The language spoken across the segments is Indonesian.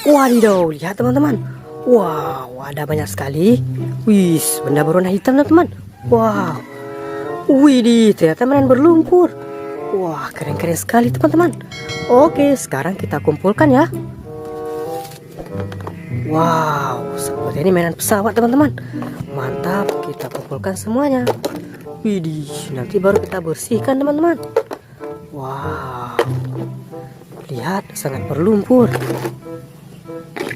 Wadidaw, lihat teman-teman. Wow, ada banyak sekali. Wih, benda berwarna hitam teman-teman. Wow. Widih, ternyata mainan berlumpur. Wah, keren-keren sekali teman-teman. Oke, sekarang kita kumpulkan ya. Wow, seperti ini mainan pesawat teman-teman. Mantap, kita kumpulkan semuanya. Widih, nanti baru kita bersihkan teman-teman. Wow, lihat sangat berlumpur.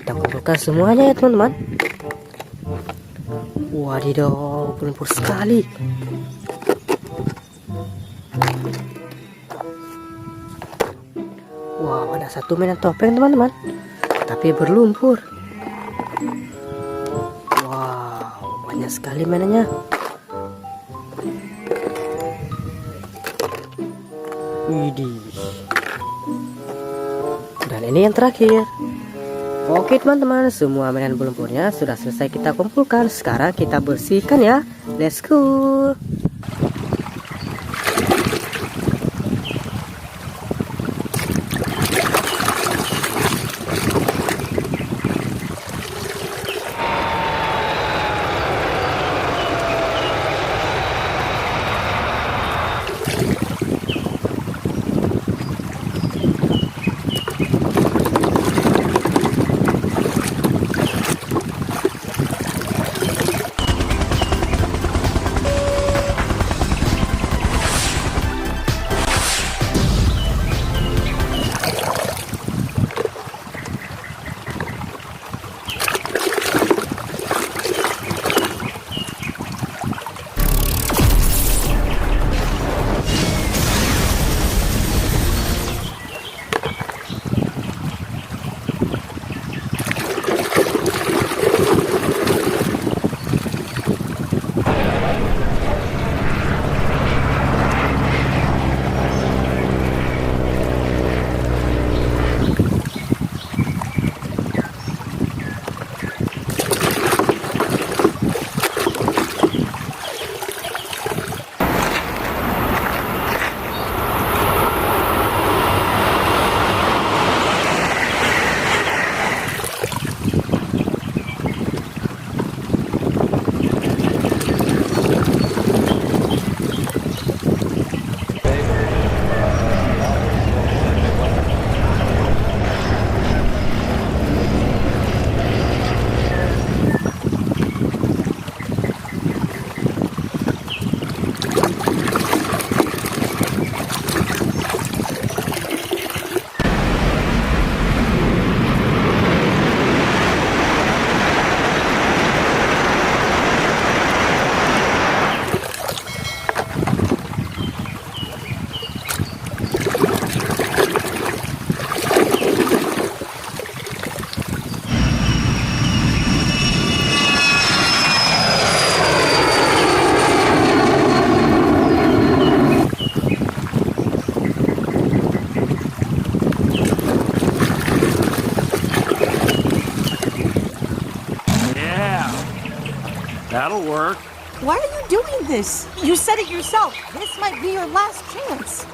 Kita kumpulkan semuanya ya teman-teman. Wadidaw, berlumpur sekali. Wow, ada satu mainan topeng teman-teman, tapi berlumpur. Wow, banyak sekali mainannya. Widih. Dan ini yang terakhir. Oke teman-teman, semua mainan berlumpurnya sudah selesai kita kumpulkan. Sekarang kita bersihkan ya. Let's go. That'll work. Why are you doing this? You said it yourself. This might be your last chance.